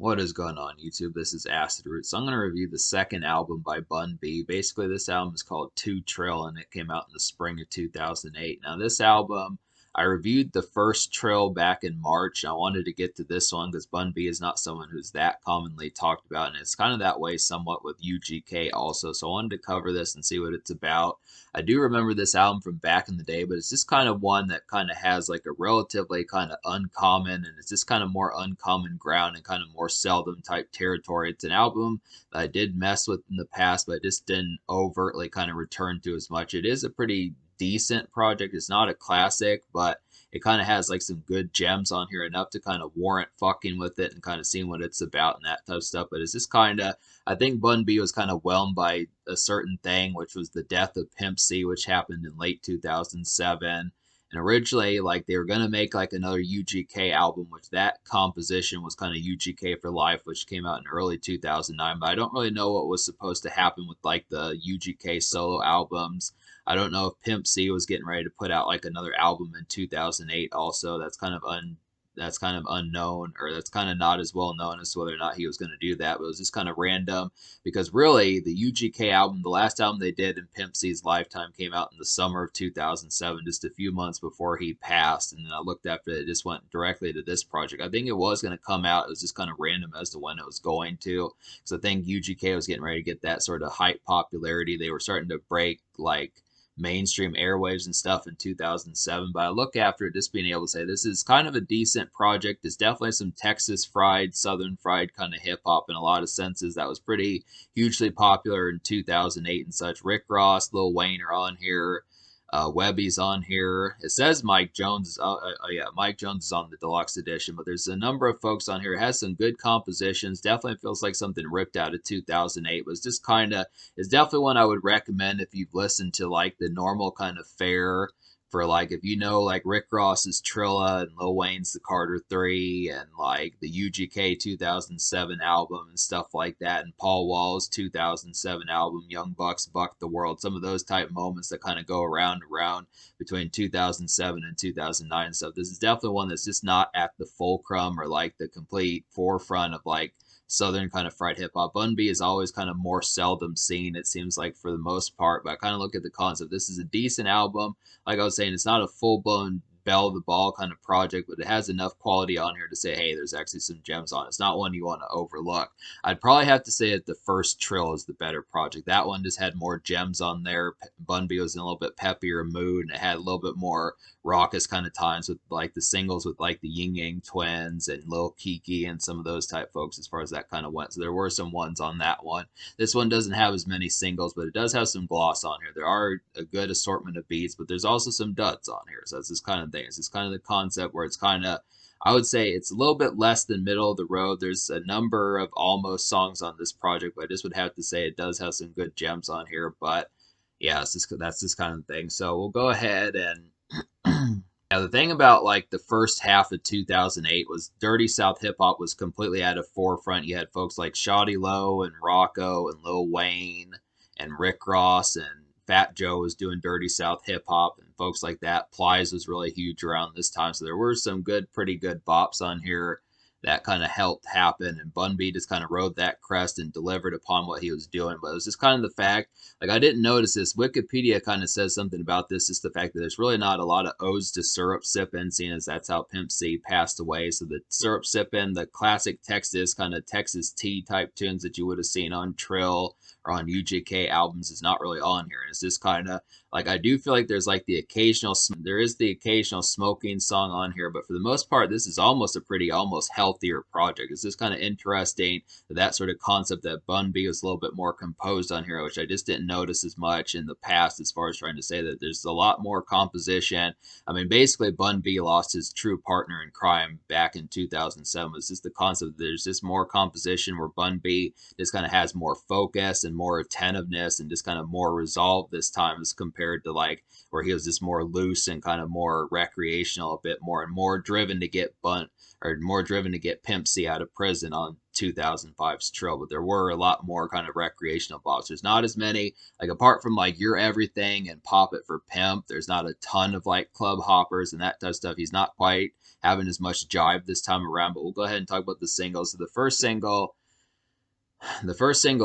What is going on, YouTube? This is Acid Root. So I'm going to review the second album by Bun B. Basically, this album is called Trill, and it came out in the spring of 2008. Now, this album, I reviewed the first Trill back in March. I wanted to get to this one because Bun B is not someone who's that commonly talked about, and it's kind of that way somewhat with UGK also. So I wanted to cover this and see what it's about. I do remember this album from back in the day, but it's just kind of one that kind of has like a relatively kind of uncommon, and it's just kind of more uncommon ground and kind of more seldom type territory. It's an album that I did mess with in the past, but I just didn't overtly kind of return to as much. It is a pretty decent project. It's not a classic, but it kind of has like some good gems on here, enough to kind of warrant fucking with it and kind of seeing what it's about and that type of stuff. But it's just kind of, I think Bun B was kind of whelmed by a certain thing, which was the death of Pimp C, which happened in late 2007. And originally, like, they were gonna make like another UGK album, which that composition was kind of UGK for Life, which came out in early 2009. But I don't really know what was supposed to happen with like the UGK solo albums. I don't know if Pimp C was getting ready to put out like another album in 2008. Also, that's kind of unknown, or that's kind of not as well known as to whether or not he was going to do that. But it was just kind of random because really the UGK album, the last album they did in Pimp C's lifetime, came out in the summer of 2007, just a few months before he passed. And then I looked after it, just went directly to this project. I think it was going to come out. It was just kind of random as to when it was going to, because I think UGK was getting ready to get that sort of hype popularity. They were starting to break like mainstream airwaves and stuff in 2007. But I look after it just being able to say this is kind of a decent project. It's definitely some Texas fried, Southern fried kind of hip hop in a lot of senses. That was pretty hugely popular in 2008 and such. Rick Ross, Lil Wayne are on here. Webby's on here. It says Mike Jones. Yeah, Mike Jones is on the deluxe edition, but there's a number of folks on here. It has some good compositions. Definitely feels like something ripped out of 2008. But it's just kind of, it's definitely one I would recommend if you've listened to like the normal kind of fare for like, if you know like Rick Ross's Trilla and Lil Wayne's The Carter 3 and like the UGK 2007 album and stuff like that, and Paul Wall's 2007 album Young Bucks Buck the World, some of those type moments that kind of go around and around between 2007 and 2009 and stuff. This is definitely one that's just not at the fulcrum or like the complete forefront of like Southern kind of fried hip hop. Bun B is always kind of more seldom seen, it seems like, for the most part. But I kind of look at the concept. This is a decent album. Like I was saying, it's not a full blown bell of the ball kind of project, but it has enough quality on here to say, hey, there's actually some gems on it. It's not one you want to overlook. I'd probably have to say that the first Trill is the better project. That one just had more gems on there. Bun B was in a little bit peppier mood, and it had a little bit more raucous kind of times with like the singles with like the Ying Yang Twins and Lil Kiki and some of those type folks as far as that kind of went. So there were some ones on that one. This one doesn't have as many singles, but it does have some gloss on here. There are a good assortment of beats, but there's also some duds on here. So that's this kind of thing. It's just kind of the concept where it's kind of, I would say it's a little bit less than middle of the road. There's a number of almost songs on this project, but I just would have to say it does have some good gems on here. But yeah, it's just, that's this kind of thing. So we'll go ahead and now, the thing about like the first half of 2008 was Dirty South hip hop was completely at a forefront. You had folks like Shawty Low and Rocco and Lil Wayne and Rick Ross, and Fat Joe was doing Dirty South hip hop and folks like that. Plies was really huge around this time. So there were some good, pretty good bops on here that kind of helped happen. And Bun B just kind of rode that crest and delivered upon what he was doing. But it was just kind of the fact, like, I didn't notice this. Wikipedia kind of says something about this, just the fact that there's really not a lot of odes to Syrup Sippin', seeing as that's how Pimp C passed away. So the Syrup Sippin', the classic Texas kind of Texas tea type tunes that you would have seen on Trill or on UGK albums is not really on here. And it's just kind of like, I do feel like there's like the occasional, there is the occasional smoking song on here, but for the most part, this is almost a pretty, almost healthier project. It's just kind of interesting that sort of concept that Bun B was a little bit more composed on here, which I just didn't notice as much in the past, as far as trying to say that there's a lot more composition. I mean, basically, Bun B lost his true partner in crime back in 2007. It's just the concept that there's just more composition where Bun B just kind of has more focus and and more attentiveness and just kind of more resolve this time as compared to like where he was just more loose and kind of more recreational a bit more and more driven to get bunt or more driven to get Pimp C out of prison on 2005's Trill. But there were a lot more kind of recreational bops. There's not as many, like apart from like You're Everything and Pop It for Pimp, there's not a ton of like club hoppers and that type of stuff. He's not quite having as much jive this time around, but we'll go ahead and talk about the singles. So the first single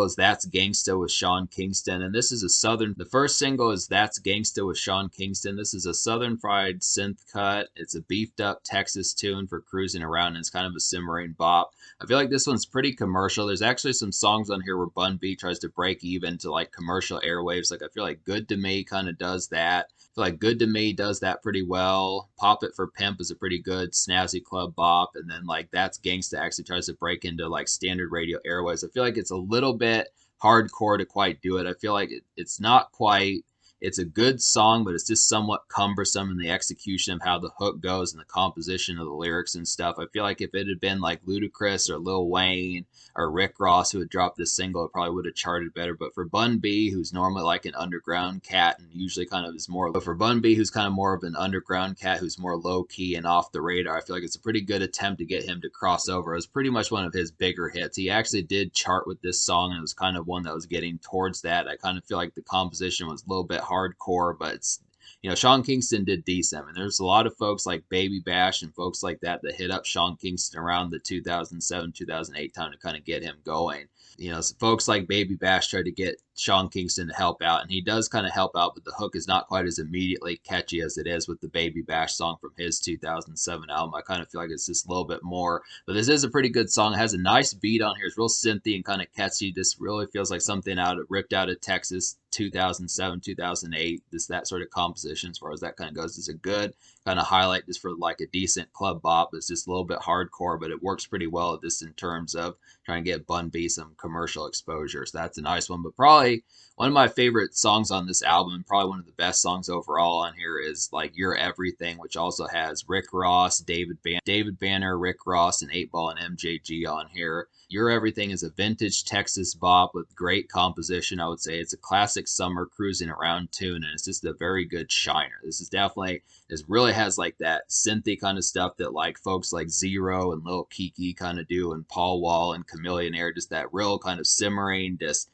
is That's Gangsta with Sean Kingston, and this is a southern. The first single is That's Gangsta with Sean Kingston. This is a southern fried synth cut. It's a beefed up Texas tune for cruising around, and it's kind of a simmering bop. I feel like this one's pretty commercial. There's actually some songs on here where Bun B tries to break even to like commercial airwaves. Like I feel like Good to Me kind of does that. I feel like Good to Me does that pretty well. Pop It for Pimp is a pretty good snazzy club bop, and then like That's Gangsta actually tries to break into like standard radio airwaves. I feel like it's a little bit hardcore to quite do it. I feel like it's not quite. It's a good song, but it's just somewhat cumbersome in the execution of how the hook goes and the composition of the lyrics and stuff. I feel like if it had been like Ludacris or Lil Wayne or Rick Ross who had dropped this single, it probably would have charted better. But for Bun B, who's normally like an underground cat and usually kind of is more, but for Bun B, who's kind of more of an underground cat who's more low key and off the radar, I feel like it's a pretty good attempt to get him to cross over. It was pretty much one of his bigger hits. He actually did chart with this song, and it was kind of one that was getting towards that. I kind of feel like the composition was a little bit hardcore, but it's, you know, Sean Kingston did decent. And there's a lot of folks like Baby Bash and folks like that that hit up Sean Kingston around the 2007, 2008 time to kind of get him going. You know, so folks like Baby Bash tried to get Sean Kingston to help out, and he does kind of help out, but the hook is not quite as immediately catchy as it is with the Baby Bash song from his 2007 album. I kind of feel like it's just a little bit more, but this is a pretty good song. It has a nice beat on here. It's real synthy and kind of catchy. This really feels like something ripped out of Texas 2007, 2008. That sort of composition as far as that kind of goes. It's a good kind of highlight just for like a decent club bop. It's just a little bit hardcore, but it works pretty well just in terms of trying to get Bun B some commercial exposure. So that's a nice one. But probably one of my favorite songs on this album, and probably one of the best songs overall on here, is like You're Everything, which also has Rick Ross, David Banner, Rick Ross, and 8 Ball and MJG on here. You're Everything is a vintage Texas bop with great composition. I would say it's a classic summer cruising around tune, and it's just a very good shiner. This really has like that synthy kind of stuff that like folks like Zero and Lil Kiki kind of do, and Paul Wall and Chameleon Air, just that real kind of simmering, just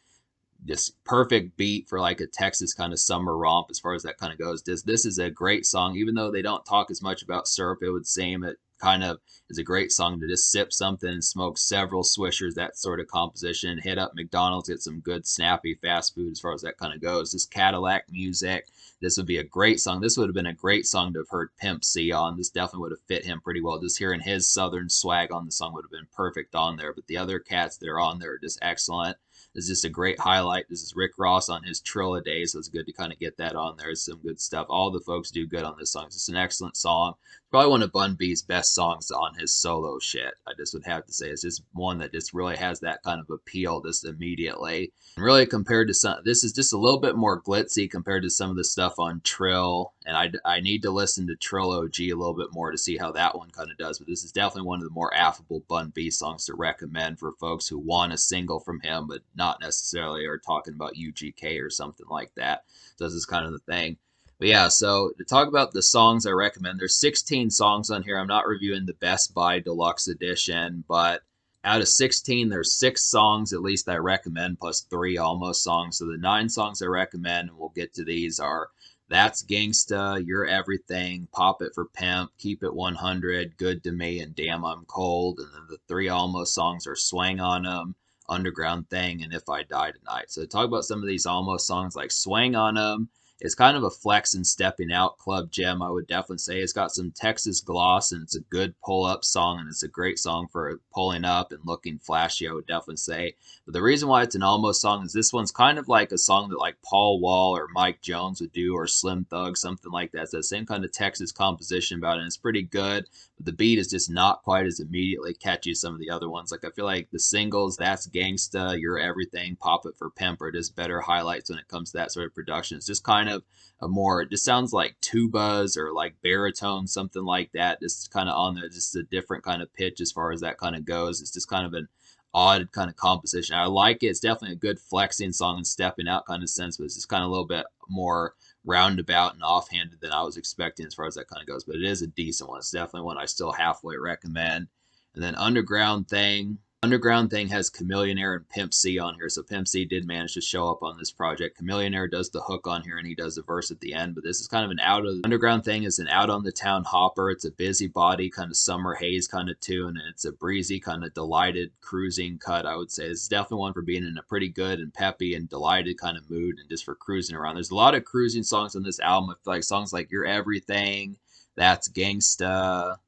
perfect beat for like a Texas kind of summer romp as far as that kind of goes. This is a great song, even though they don't talk as much about syrup, it would seem. It kind of is a great song to just sip something and smoke several swishers, that sort of composition, hit up McDonald's, get some good snappy fast food as far as that kind of goes. Just Cadillac music. This would be a great song. This would have been a great song to have heard Pimp C on. This definitely would have fit him pretty well. Just hearing his southern swag on the song would have been perfect on there. But the other cats that are on there are just excellent. This is just a great highlight. This is Rick Ross on his Trill Day, so it's good to kind of get that on there. It's some good stuff. All the folks do good on this song. It's an excellent song. Probably one of Bun B's best songs on his solo shit. I just would have to say it's just one that just really has that kind of appeal just immediately. And really compared to some, this is just a little bit more glitzy compared to some of the stuff on Trill. And I need to listen to Trill OG a little bit more to see how that one kind of does. But this is definitely one of the more affable Bun B songs to recommend for folks who want a single from him, but not necessarily are talking about UGK or something like that. So this is kind of the thing. But yeah, so to talk about the songs I recommend, there's 16 songs on here. I'm not reviewing the Best Buy Deluxe Edition, but out of 16, there's 6 songs at least I recommend, plus 3 almost songs. So the 9 songs I recommend, and we'll get to these, are That's Gangsta, You're Everything, Pop It for Pimp, Keep It 100, Good to Me, and Damn I'm Cold. And then the 3 almost songs are Swang on 'Em, Underground Thing, and If I Die Tonight. So to talk about some of these almost songs, like Swang on 'Em, it's kind of a flex and stepping out club gem, I would definitely say. It's got some Texas gloss, and it's a good pull-up song, and it's a great song for pulling up and looking flashy, I would definitely say. But the reason why it's an almost song is this one's kind of like a song that like Paul Wall or Mike Jones would do, or Slim Thug, something like that. It's that same kind of Texas composition about it, and it's pretty good. But the beat is just not quite as immediately catchy as some of the other ones. Like I feel like the singles, That's Gangsta, You're Everything, Pop It for Pimp, are just better highlights when it comes to that sort of production. It's just kind of a more, it just sounds like tubas or like baritone, something like that. Just kind of on there, just a different kind of pitch as far as that kind of goes. It's just kind of an odd kind of composition. I like it. It's definitely a good flexing song and stepping out kind of sense, but it's just kind of a little bit more roundabout and offhanded than I was expecting as far as that kind of goes. But it is a decent one. It's definitely one I still halfway recommend. And then Underground Thing. Underground Thing has Chameleonaire and Pimp C on here. So Pimp C did manage to show up on this project. Chameleonaire does the hook on here and he does the verse at the end. But this is kind of an Underground Thing is an out on the town hopper. It's a busybody kind of summer haze kind of tune. And it's a breezy kind of delighted cruising cut, I would say. This is definitely one for being in a pretty good and peppy and delighted kind of mood and just for cruising around. There's a lot of cruising songs on this album. I feel like songs like You're Everything, That's Gangsta,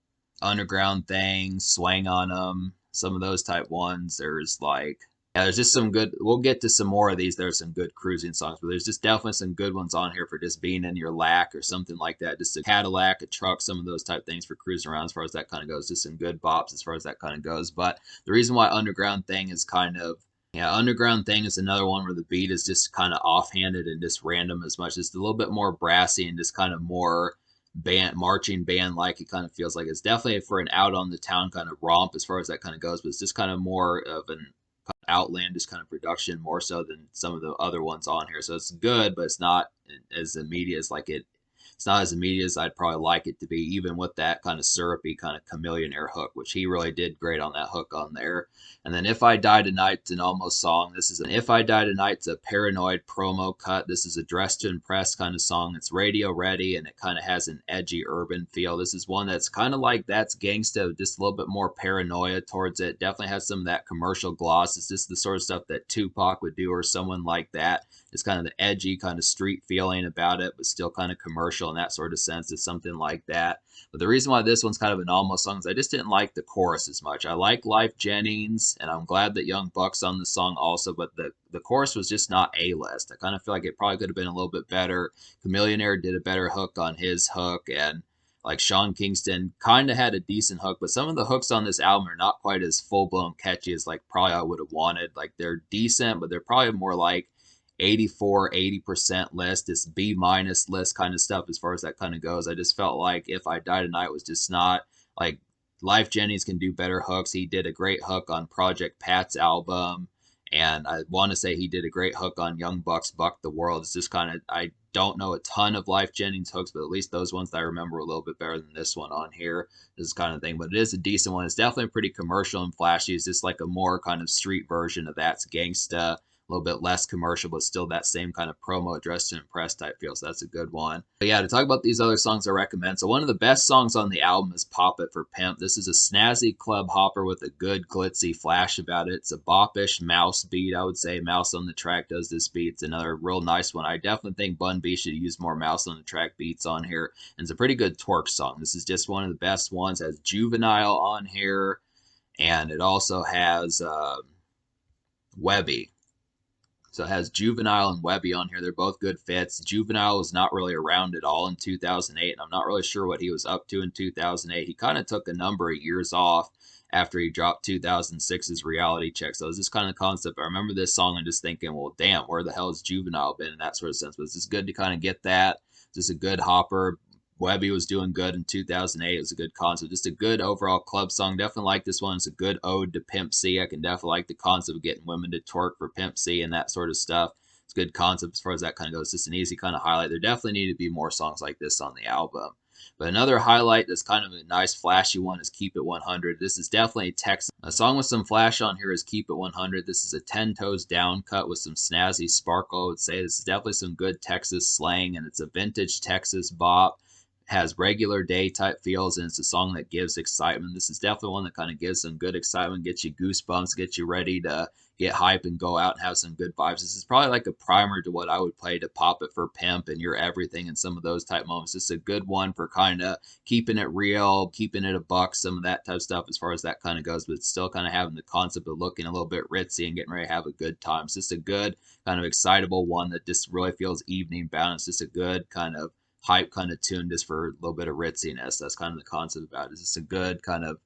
Underground Thing, Swang on 'em, some of those type ones. There's like, yeah, there's just some good, we'll get to some more of these. There's some good cruising songs, but there's just definitely some good ones on here for just being in your lack or something like that. Just a Cadillac, a truck, some of those type things for cruising around as far as that kind of goes. Just some good bops as far as that kind of goes. But the reason why Underground Thing is kind of, yeah, Underground Thing is another one where the beat is just kind of offhanded and just random as much. It's a little bit more brassy and just kind of more marching band like. It kind of feels like it's definitely for an out on the town kind of romp as far as that kind of goes, but it's just kind of more of an outlandish kind of production more so than some of the other ones on here. So it's good, but it's not as immediate as like it's not as immediate as I'd probably like it to be, even with that kind of syrupy kind of Chameleonaire hook, which he really did great on that hook on there. And then If I Die Tonight's an almost song. This is an If I Die Tonight's a Paranoid promo cut. This is a Dress to Impress kind of song. It's radio ready and it kind of has an edgy urban feel. This is one that's kind of like That's Gangsta, just a little bit more paranoia towards it. Definitely has some of that commercial gloss. It's just the sort of stuff that Tupac would do or someone like that. It's kind of the edgy kind of street feeling about it, but still kind of commercial in that sort of sense. It's something like that. But the reason why this one's kind of an almost song is I just didn't like the chorus as much. I like Life Jennings, and I'm glad that Young Buck's on the song also, but the chorus was just not A-list. I kind of feel like it probably could have been a little bit better. Chameleonaire did a better hook on his hook, and like Sean Kingston kind of had a decent hook, but some of the hooks on this album are not quite as full-blown catchy as like probably I would have wanted. Like they're decent, but they're probably more like 84, 80% list, this B minus list kind of stuff as far as that kind of goes. I just felt like If I Die Tonight was just not like Life Jennings can do better hooks. He did a great hook on Project Pat's album, and I want to say he did a great hook on Young Buck's Buck the World. It's just kind of, I don't know a ton of Life Jennings hooks, but at least those ones that I remember a little bit better than this one on here. This kind of thing, but it is a decent one. It's definitely pretty commercial and flashy. It's just like a more kind of street version of That's Gangsta. A little bit less commercial, but still that same kind of promo Dress to Impress type feel. So that's a good one. But yeah, to talk about these other songs I recommend. So one of the best songs on the album is Pop It for Pimp. This is a snazzy club hopper with a good glitzy flash about it. It's a boppish mouse beat, I would say. Mouse on the track does this beat. It's another real nice one. I definitely think Bun B should use more mouse on the track beats on here. And it's a pretty good twerk song. This is just one of the best ones. It has Juvenile on here. And it also has Webby. So it has Juvenile and Webby on here. They're both good fits. Juvenile was not really around at all in 2008, and I'm not really sure what he was up to in 2008. He kind of took a number of years off after he dropped 2006's Reality Check. So it was this kind of concept. I remember this song and just thinking, well, damn, where the hell has Juvenile been in that sort of sense? But it's just good to kind of get that. Just a good hopper. Webby was doing good in 2008. It was a good concept. Just a good overall club song. Definitely like this one. It's a good ode to Pimp C. I can definitely like the concept of getting women to twerk for Pimp C and that sort of stuff. It's a good concept as far as that kind of goes. It's just an easy kind of highlight. There definitely need to be more songs like this on the album. But another highlight that's kind of a nice flashy one is Keep It 100. This is definitely Texas. A song with some flash on here is Keep It 100. This is a 10 toes down cut with some snazzy sparkle. I would say this is definitely some good Texas slang, and it's a vintage Texas bop. Has regular day type feels, and it's a song that gives excitement. This is definitely one that kind of gives some good excitement, gets you goosebumps, gets you ready to get hype and go out and have some good vibes. This is probably like a primer to what I would play to Pop It for Pimp and You're Everything and some of those type moments. It's a good one for kind of keeping it real, keeping it a buck, some of that type of stuff as far as that kind of goes, but it's still kind of having the concept of looking a little bit ritzy and getting ready to have a good time. It's just a good kind of excitable one that just really feels evening bound. It's just a good kind of hype kind of tune just for a little bit of ritziness. That's kind of the concept about it. It's just a good kind of,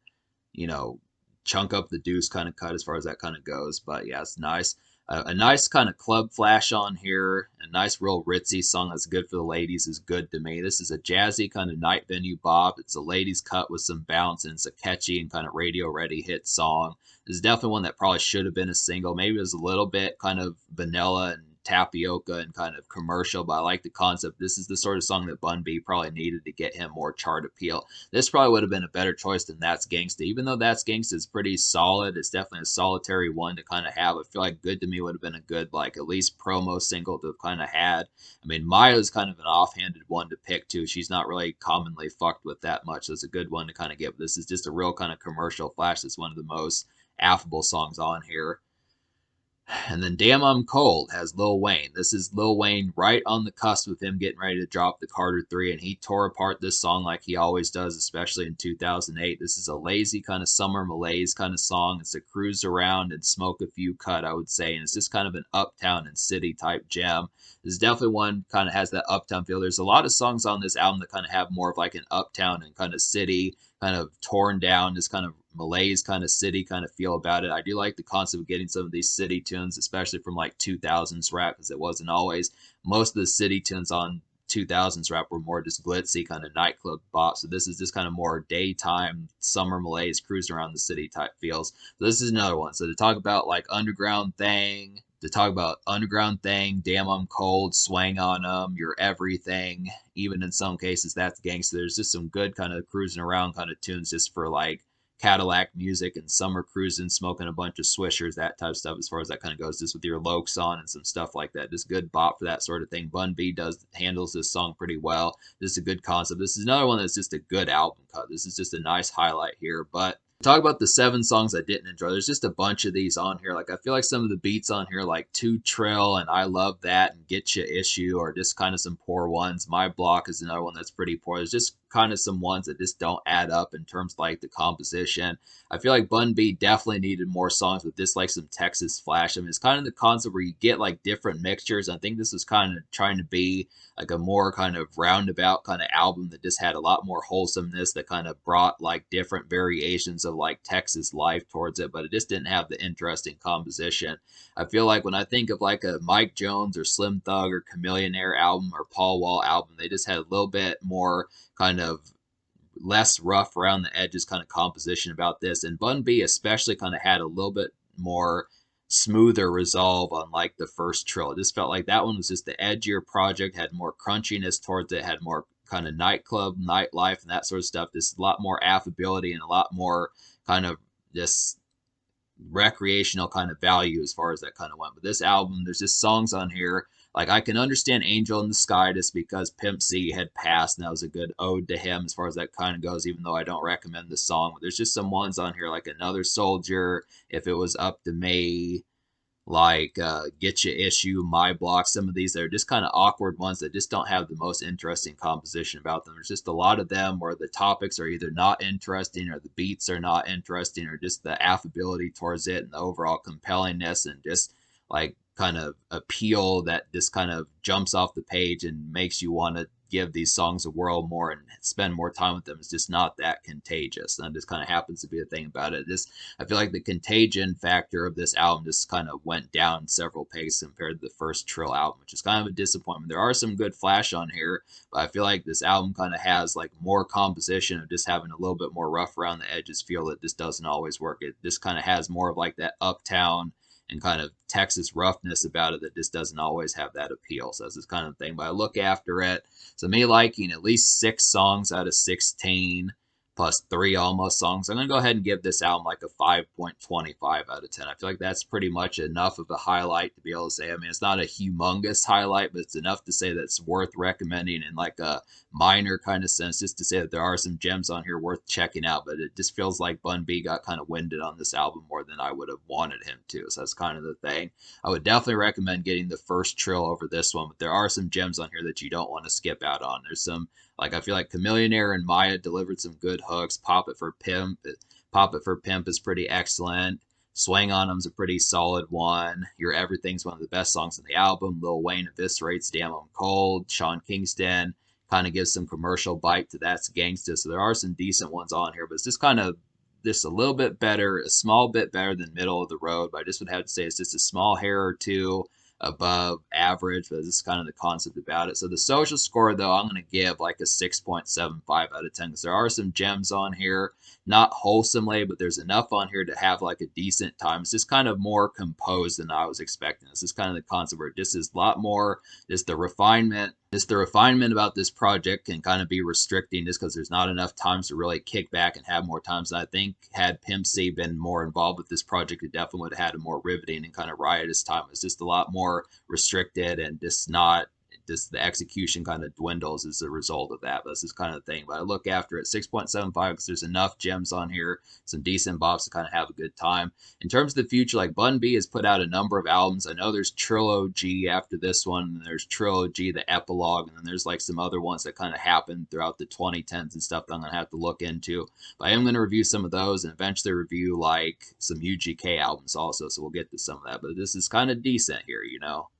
chunk up the deuce kind of cut as far as that kind of goes. But yeah, it's nice. A nice kind of club flash on here. A nice real ritzy song that's good for the ladies is good to me. This is a jazzy kind of night venue bop. It's a ladies cut with some bounce, and it's a catchy and kind of radio ready hit song. This is definitely one that probably should have been a single. Maybe it was a little bit kind of vanilla and tapioca and kind of commercial, but I like the concept. This is the sort of song that Bun B probably needed to get him more chart appeal. This probably would have been a better choice than That's Gangsta. Even though That's Gangsta is pretty solid, it's definitely a solitary one to kind of have. I feel like Good to Me would have been a good, like, at least promo single to have kind of had. I mean, Maya's kind of an offhanded one to pick too. She's not really commonly fucked with that much. So it's a good one to kind of get. This is just a real kind of commercial flash. It's one of the most affable songs on here. And then Damn I'm Cold has Lil Wayne. This is Lil Wayne right on the cusp of him getting ready to drop the Carter 3, and he tore apart this song like he always does, especially in 2008. This is a lazy kind of summer malaise kind of song. It's a cruise around and smoke a few cut, I would say, and it's just kind of an uptown and city type gem. This is definitely one kind of has that uptown feel. There's a lot of songs on this album that kind of have more of like an uptown and kind of city, kind of torn down, this kind of malaise kind of city kind of feel about it. I do like the concept of getting some of these city tunes, especially from like 2000s rap, because it wasn't always. Most of the city tunes on 2000s rap were more just glitzy kind of nightclub bop. So this is just kind of more daytime summer malaise, cruising around the city type feels. So this is another one. So to talk about like underground thing, Damn I'm Cold, Swang on 'em, You're Everything, even in some cases That's Gangsta. There's just some good kind of cruising around kind of tunes just for like Cadillac music and summer cruising, smoking a bunch of swishers, that type of stuff as far as that kind of goes, just with your Lokes on and some stuff like that. Just good bop for that sort of thing. Bun B handles this song pretty well. This is a good concept. This is another one that's just a good album cut. This is just a nice highlight here. But talk about the 7 songs I didn't enjoy. There's just a bunch of these on here. Like, I feel like some of the beats on here, like To Trill and I Love That and Get Ya Issue, are just kind of some poor ones. My Block is another one that's pretty poor. There's just kind of some ones that just don't add up in terms of like the composition. I feel like Bun B definitely needed more songs with this, like some Texas flash. I mean, it's kind of the concept where you get like different mixtures. I think this was kind of trying to be like a more kind of roundabout kind of album that just had a lot more wholesomeness, that kind of brought like different variations of like Texas life towards it, but it just didn't have the interesting composition. I feel like when I think of like a Mike Jones or Slim Thug or Chameleonaire album or Paul Wall album, they just had a little bit more kind of less rough around the edges kind of composition about this. And Bun B especially kind of had a little bit more smoother resolve on like the first Trill. It just felt like that one was just the edgier project, had more crunchiness towards it, had more kind of nightclub, nightlife, and that sort of stuff. Just a lot more affability and a lot more kind of just recreational kind of value as far as that kind of went. But this album, there's just songs on here. Like, I can understand Angel in the Sky just because Pimp C had passed, and that was a good ode to him as far as that kind of goes, even though I don't recommend the song. But there's just some ones on here, like Another Soldier, If It Was Up to Me, like Get Ya Issue, My Block. Some of these that are just kind of awkward ones that just don't have the most interesting composition about them. There's just a lot of them where the topics are either not interesting or the beats are not interesting, or just the affability towards it and the overall compellingness and just like kind of appeal that just kind of jumps off the page and makes you want to give these songs a whirl more and spend more time with them. It's just not that contagious. And that just kind of happens to be a thing about it. This, I feel like the contagion factor of this album just kind of went down several pegs compared to the first Trill album, which is kind of a disappointment. There are some good flash on here, but I feel like this album kind of has like more composition of just having a little bit more rough around the edges feel that just doesn't always work. It just kind of has more of like that uptown and kind of Texas roughness about it that just doesn't always have that appeal. So that's this kind of thing. But I look after it. So me liking at least 6 songs out of 16 plus 3 almost songs, I'm going to go ahead and give this album like a 5.25 out of 10. I feel like that's pretty much enough of a highlight to be able to say, I mean, it's not a humongous highlight, but it's enough to say that it's worth recommending in like a minor kind of sense, just to say that there are some gems on here worth checking out. But it just feels like Bun B got kind of winded on this album more than I would have wanted him to. So that's kind of the thing. I would definitely recommend getting the first Trill over this one, but there are some gems on here that you don't want to skip out on. There's some, like, I feel like Chameleonaire and Maya delivered some good hooks. Pop It for Pimp is pretty excellent. Swang on 'em's a pretty solid one. Your Everything's one of the best songs on the album. Lil Wayne eviscerates Damn I'm Cold. Sean Kingston kind of gives some commercial bite to That's Gangsta. So there are some decent ones on here, but it's just kind of just a little bit better, a small bit better than middle of the road, but I just would have to say it's just a small hair or two above average, but this is kind of the concept about it. So the social score, though, I'm going to give like a 6.75 out of 10 because there are some gems on here, not wholesomely, but there's enough on here to have like a decent time. It's just kind of more composed than I was expecting. This is kind of the concept where it just is a lot more, just the refinement. Just the refinement about this project can kind of be restricting just because there's not enough times to really kick back and have more times. And I think had Pimp C been more involved with this project, it definitely would have had a more riveting and kind of riotous time. It's just a lot more restricted and just not just the execution kind of dwindles as a result of that. But this is kind of the thing. But I look after it 6.75 because there's enough gems on here, some decent bops to kind of have a good time. In terms of the future, like Bun B has put out a number of albums. I know there's Trill OG after this one, and there's Trill OG, the epilogue, and then there's like some other ones that kind of happened throughout the 2010s and stuff that I'm going to have to look into. But I am going to review some of those and eventually review like some UGK albums also, so we'll get to some of that. But this is kind of decent here, you know.